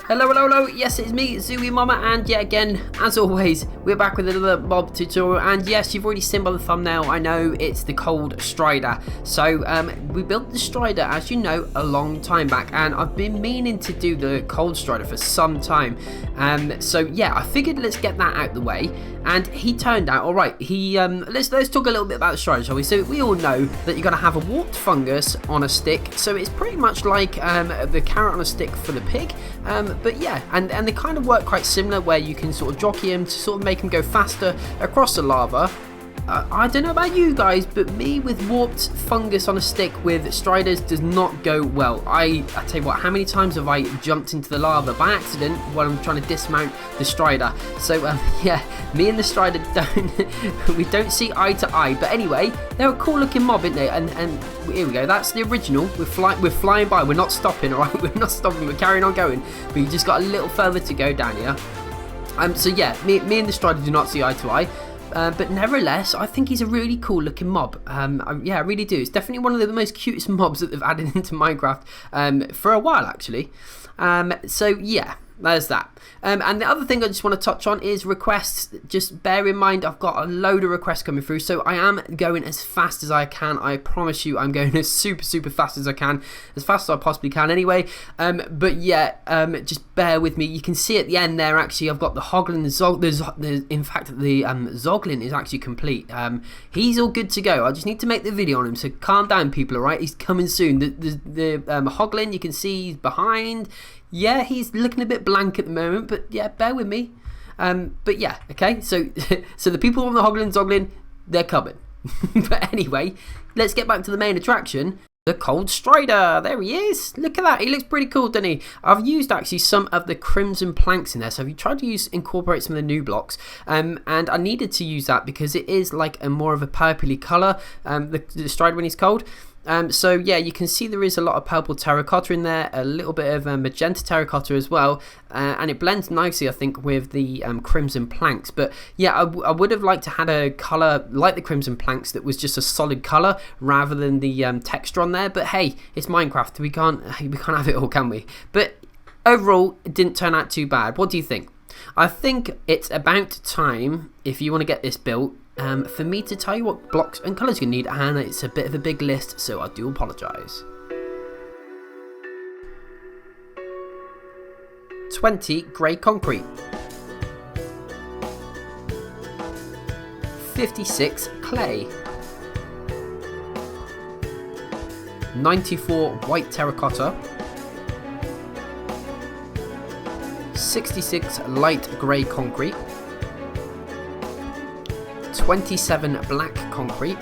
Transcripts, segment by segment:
Hello, hello, hello, yes it's me, zu-wii-mama, and yet again, as always, we're back with another mob tutorial, and yes, you've already seen by the thumbnail, I know, it's the cold strider. So, we built the strider, as you know, a long time back, and I've been meaning to do the cold strider for some time, so yeah, I figured let's get that out the way, and he turned out alright. Let's talk a little bit about the strider, shall we? So, we all know that you're going to have a warped fungus on a stick, so it's pretty much like the carrot on a stick for the pig, but yeah, and they kind of work quite similar, where you can sort of jockey him to sort of make him go faster across the lava. I don't know about you guys, but me with warped fungus on a stick with striders does not go well. I tell you what, how many times have I jumped into the lava by accident while I'm trying to dismount the strider? So yeah, me and the strider don't see eye to eye. But anyway, they're a cool looking mob, aren't they? And here we go. That's the original. We're flying by. We're not stopping, all right? We're not stopping. We're carrying on going. But you just got a little further to go down here. So yeah, me and the strider do not see eye to eye. But nevertheless, I think he's a really cool looking mob. Yeah, I really do. It's definitely one of the most cutest mobs that they've added into Minecraft for a while, actually. So yeah, there's that. And the other thing I just want to touch on is requests. Just bear in mind, I've got a load of requests coming through, so I am going as fast as I can. I promise you, I'm going as super fast as I can, as fast as I possibly can anyway. But yeah, just bear with me. You can see at the end there, actually, I've got the Hoglin, in fact, the Zoglin is actually complete. He's all good to go. I just need to make the video on him, so calm down, people, alright? He's coming soon. The Hoglin, you can see he's behind. Yeah, he's looking a bit blank at the moment, but yeah, bear with me. But yeah, okay, so so the people on the Hoglin Zoglin, they're coming. But anyway, let's get back to the main attraction, the cold strider. There he is. Look at that. He looks pretty cool, doesn't he? I've used actually some of the crimson planks in there, so have you tried to incorporate some of the new blocks? And I needed to use that because it is like a more of a purpley colour, the strider when he's cold. So yeah, you can see there is a lot of purple terracotta in there, a little bit of magenta terracotta as well, and it blends nicely, I think, with the crimson planks. But yeah, I would have liked to had a colour like the crimson planks that was just a solid colour rather than the texture on there. But hey, it's Minecraft, we can't have it all, can we? But overall, it didn't turn out too bad. What do you think? I think it's about time, if you want to get this built, for me to tell you what blocks and colours you need, and it's a bit of a big list, so I do apologise. 20 grey concrete, 56 clay, 94 white terracotta, 66 light grey concrete, 27 black concrete,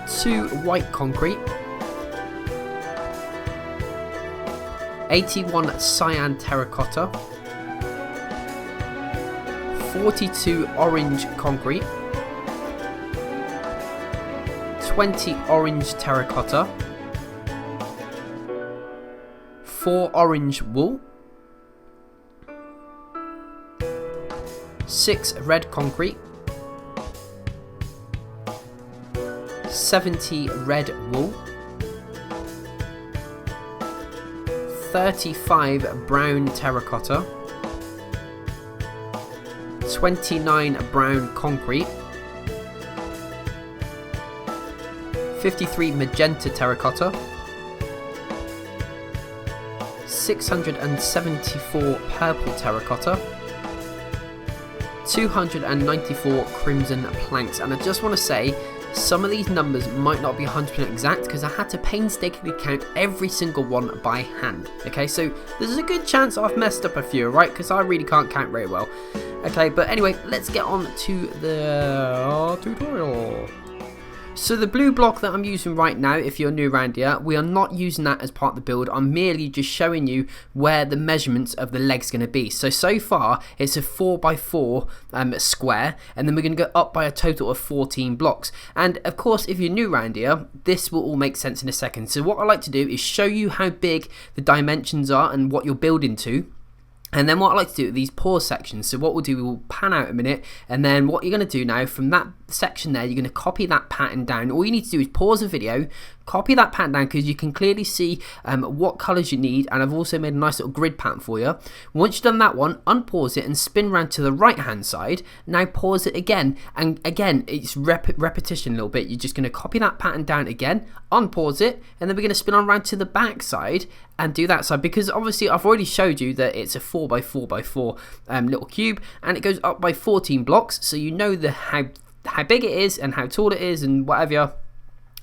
2 white concrete, 81 cyan terracotta, 42 orange concrete, 20 orange terracotta, 4 orange wool, 6 red concrete, 70 red wool, 35 brown terracotta, 29 brown concrete, 53 magenta terracotta, 674 purple terracotta, 294 crimson planks. And I just want to say, some of these numbers might not be 100% exact because I had to painstakingly count every single one by hand. Okay, so there's a good chance I've messed up a few, right? Because I really can't count very well. Okay, but anyway, let's get on to the tutorial. So the blue block that I'm using right now, if you're new around here, we are not using that as part of the build. I'm merely just showing you where the measurements of the leg's going to be. So far, it's a 4x4 square, and then we're going to go up by a total of 14 blocks. And of course, if you're new around here, this will all make sense in a second. So what I like to do is show you how big the dimensions are and what you're building to. And then what I like to do are these pause sections. So what we'll do, we'll pan out a minute, and then what you're going to do now from that section there, you're going to copy that pattern down. All you need to do is pause the video, copy that pattern down, because you can clearly see what colours you need, and I've also made a nice little grid pattern for you. Once you've done that one, unpause it and spin around to the right hand side. Now pause it again, and again it's repetition a little bit. You're just going to copy that pattern down again, unpause it, and then we're going to spin on around to the back side and do that side, because obviously I've already showed you that it's a 4x4x4 little cube, and it goes up by 14 blocks, so you know how big it is and how tall it is and whatever.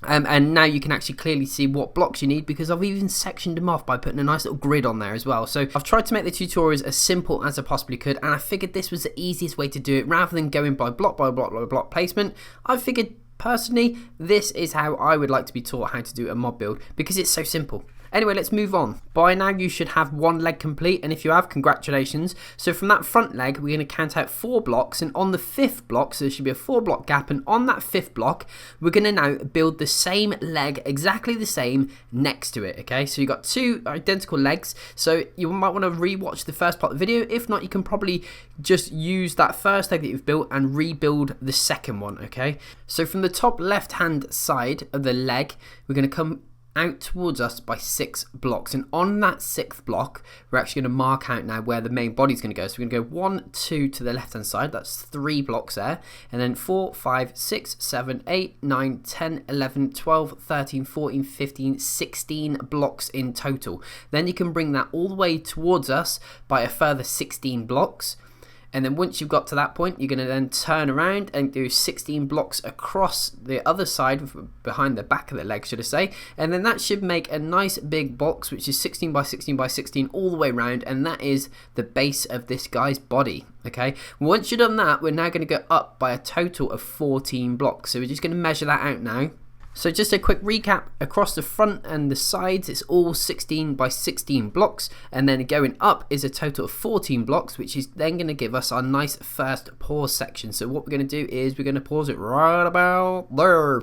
And now you can actually clearly see what blocks you need, because I've even sectioned them off by putting a nice little grid on there as well. So I've tried to make the tutorials as simple as I possibly could, and I figured this was the easiest way to do it rather than going by block placement. I figured personally this is how I would like to be taught how to do a mob build, because it's so simple. Anyway, let's move on. By now you should have one leg complete, and if you have, congratulations. So from that front leg, we're going to count out 4 blocks, and on the 5th block, so there should be a 4-block gap, and on that 5th block, we're going to now build the same leg, exactly the same, next to it, okay? So you've got 2 identical legs, so you might want to re-watch the first part of the video. If not, you can probably just use that first leg that you've built and rebuild the second one, okay? So from the top left-hand side of the leg, we're going to come out towards us by 6 blocks, and on that 6th block we're actually going to mark out now where the main body is going to go. So we're going to go 1, 2 to the left hand side, that's 3 blocks there, and then 4, 5, 6, 7, 8, 9, 10, 11, 12, 13, 14, 15, 16 blocks in total. Then you can bring that all the way towards us by a further 16 blocks. And then once you've got to that point, you're going to then turn around and do 16 blocks across the other side, behind the back of the leg, should I say. And then that should make a nice big box, which is 16 by 16 by 16 all the way around. And that is the base of this guy's body. Okay, once you've done that, we're now going to go up by a total of 14 blocks. So we're just going to measure that out now. So just a quick recap, across the front and the sides it's all 16 by 16 blocks, and then going up is a total of 14 blocks, which is then going to give us our nice first pause section. So what we're going to do is we're going to pause it right about there.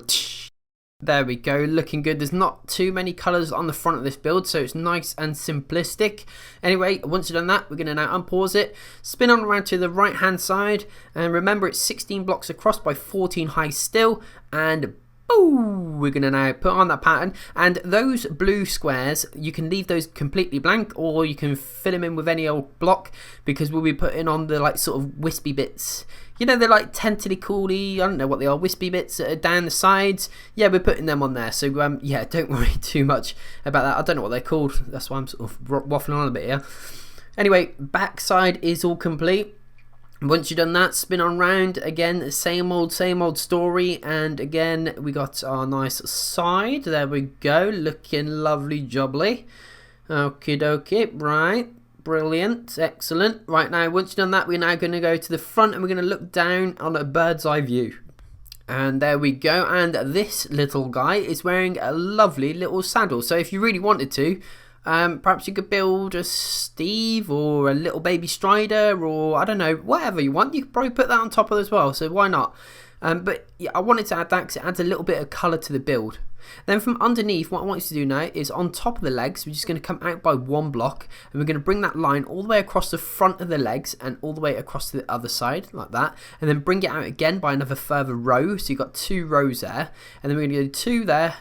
There we go, looking good. There's not too many colours on the front of this build, so it's nice and simplistic. Anyway, once you've done that, we're going to now unpause it, spin on around to the right hand side, and remember it's 16 blocks across by 14 high still, and we're going to now put on that pattern. And those blue squares, you can leave those completely blank, or you can fill them in with any old block, because we'll be putting on the like sort of wispy bits. You know, they're like tentacly, I don't know what they are, wispy bits that are down the sides. Yeah, we're putting them on there. So yeah, don't worry too much about that. I don't know what they're called. That's why I'm sort of waffling on a bit here. Anyway, backside is all complete. Once you've done that, spin on round again, same old story, and again we got our nice side. There we go, looking lovely jubbly. Okie dokie, right, brilliant, excellent. Right, now once you've done that, we're now going to go to the front and we're going to look down on a bird's eye view. And there we go, and this little guy is wearing a lovely little sandal. So if you really wanted to, perhaps you could build a Steve or a little baby Strider, or I don't know, whatever you want. You could probably put that on top of it as well, so why not? But yeah, I wanted to add that because it adds a little bit of colour to the build. Then from underneath, what I want you to do now is on top of the legs, we're just going to come out by 1 block, and we're going to bring that line all the way across the front of the legs and all the way across to the other side like that, and then bring it out again by another further row. So you've got 2 rows there, and then we're going to do 2 there,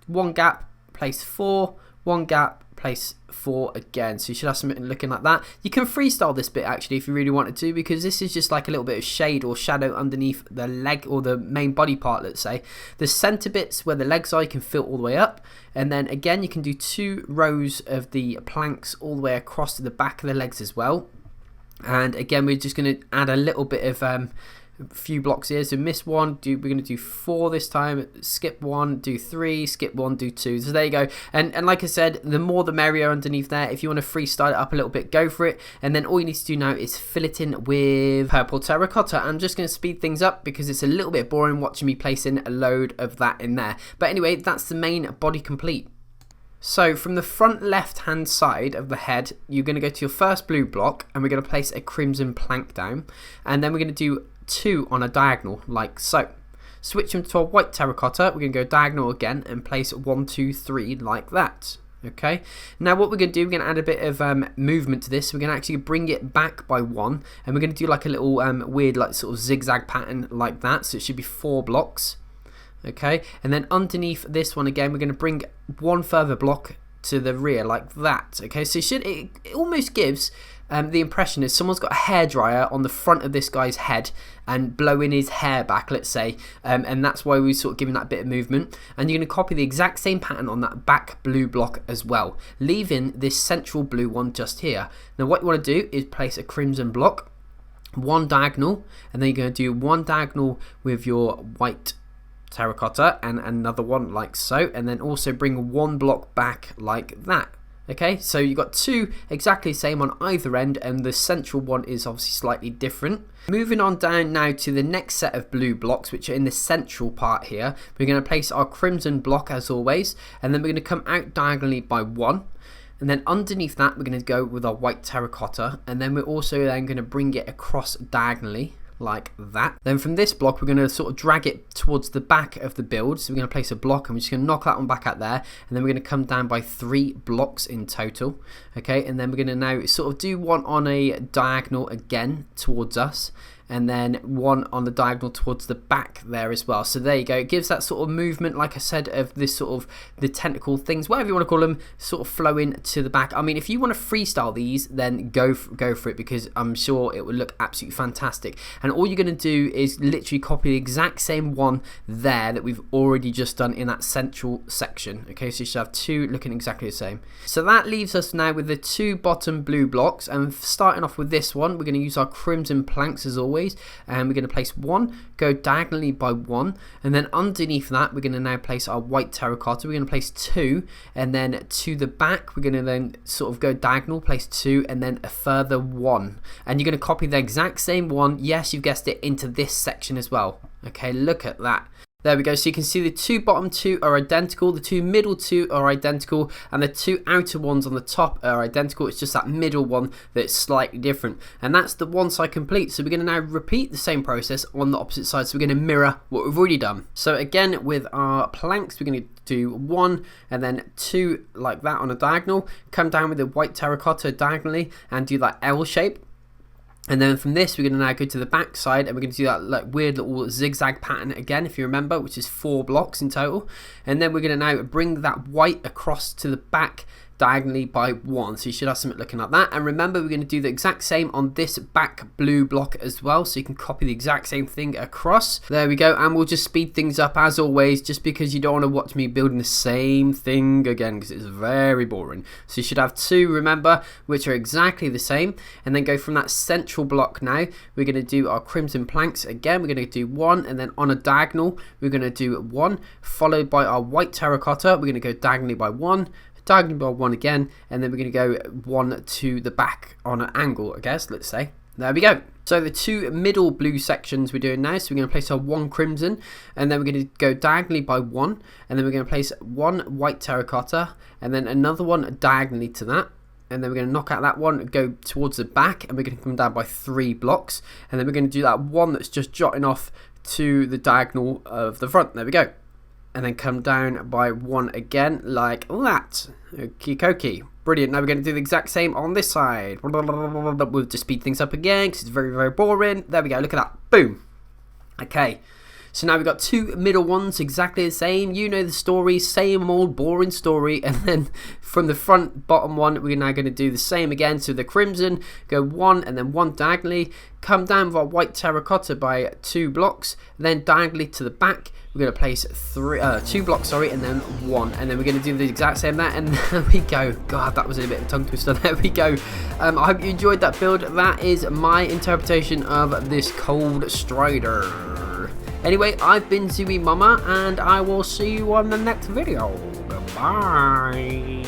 1 gap, place 4, 1 gap, place 4 again. So you should have something looking like that. You can freestyle this bit actually if you really wanted to, because this is just like a little bit of shade or shadow underneath the leg or the main body part, let's say. The center bits where the legs are, you can fill all the way up, and then again you can do 2 rows of the planks all the way across to the back of the legs as well. And again we're just going to add a little bit of few blocks here. So miss 1, we're going to do 4 this time, skip 1, do 3, skip 1, do 2. So there you go. And like I said, the more the merrier underneath there. If you want to freestyle it up a little bit, go for it. And then all you need to do now is fill it in with purple terracotta. I'm just going to speed things up because it's a little bit boring watching me placing a load of that in there. But anyway, that's the main body complete. So from the front left hand side of the head, you're going to go to your first blue block, and we're going to place a crimson plank down, and then we're going to do 2 on a diagonal like so. Switch them to a white terracotta, we're going to go diagonal again and place 1, 2, 3 like that. Okay, now what we're going to do, we're going to add a bit of movement to this. We're going to actually bring it back by 1, and we're going to do like a little weird like sort of zigzag pattern like that. So it should be 4 blocks. Okay, and then underneath this one again, we're going to bring 1 further block to the rear like that. Okay, so it almost gives the impression is someone's got a hairdryer on the front of this guy's head and blowing his hair back, let's say, and that's why we're sort of giving that bit of movement. And you're going to copy the exact same pattern on that back blue block as well, leaving this central blue one just here. Now what you want to do is place a crimson block, 1 diagonal, and then you're going to do 1 diagonal with your white terracotta and another one like so, and then also bring 1 block back like that. Okay, so you've got 2 exactly the same on either end, and the central one is obviously slightly different. Moving on down now to the next set of blue blocks, which are in the central part here, we're going to place our crimson block as always, and then we're going to come out diagonally by 1. And then underneath that, we're going to go with our white terracotta, and then we're also then going to bring it across diagonally like that. Then from this block, we're going to sort of drag it towards the back of the build. So we're going to place a block, and we're just going to knock that one back out there, and then we're going to come down by 3 blocks in total. Okay, and then we're going to now sort of do 1 on a diagonal again towards us, and then 1 on the diagonal towards the back there as well. So there you go, it gives that sort of movement, like I said, of this sort of the tentacle things, whatever you want to call them, sort of flowing to the back. I mean, if you want to freestyle these, then go for it, because I'm sure it would look absolutely fantastic. And all you're going to do is literally copy the exact same one there that we've already just done in that central section. Okay, so you should have 2 looking exactly the same. So that leaves us now with the 2 bottom blue blocks, and starting off with this one, we're going to use our crimson planks as always. And we're going to place 1, go diagonally by 1, and then underneath that we're going to now place our white terracotta. We're going to place 2, and then to the back we're going to then sort of go diagonal, place 2, and then a further 1, and you're going to copy the exact same one, yes, you've guessed it, into this section as well. Okay, look at that. There we go, so you can see the 2 bottom 2 are identical, the 2 middle 2 are identical, and the 2 outer ones on the top are identical. It's just that middle one that's slightly different, and that's the one side complete. So we're going to now repeat the same process on the opposite side, so we're going to mirror what we've already done. So again, with our planks, we're going to do 1 and then 2 like that on a diagonal, come down with the white terracotta diagonally and do that L shape. And then from this, we're going to now go to the back side, and we're going to do that like weird little zigzag pattern again, if you remember, which is 4 blocks in total. And then we're going to now bring that white across to the back diagonally by 1, so you should have something looking like that. And remember, we're going to do the exact same on this back blue block as well, so you can copy the exact same thing across. There we go, and we'll just speed things up as always, just because you don't want to watch me building the same thing again, because it's very boring. So you should have 2, remember, which are exactly the same, and then go from that central block. Now we're going to do our crimson planks again. We're going to do 1, and then on a diagonal we're going to do 1, followed by our white terracotta. We're going to go diagonally by 1, diagonally by 1 again, and then we're going to go 1 to the back on an angle, I guess, let's say. There we go. So the 2 middle blue sections we're doing now, so we're going to place our 1 crimson, and then we're going to go diagonally by 1, and then we're going to place 1 white terracotta, and then another one diagonally to that, and then we're going to knock out that one, go towards the back, and we're going to come down by 3 blocks, and then we're going to do that one that's just jotting off to the diagonal of the front. There we go. And then come down by 1 again, like that. Okie dokie. Brilliant. Now we're going to do the exact same on this side. We'll just speed things up again because it's very, very boring. There we go. Look at that. Boom. Okay. So now we've got 2 middle ones exactly the same. You know the story, same old boring story. And then from the front bottom one, we're now going to do the same again. So the crimson, go 1 and then 1 diagonally. Come down with our white terracotta by 2 blocks. Then diagonally to the back, we're going to place 2 blocks, and then 1. And then we're going to do the exact same there. And there we go. God, that was a bit of a tongue twister. There we go. I hope you enjoyed that build. That is my interpretation of this cold strider. Anyway, I've been zu-wii-mama, and I will see you on the next video. Goodbye.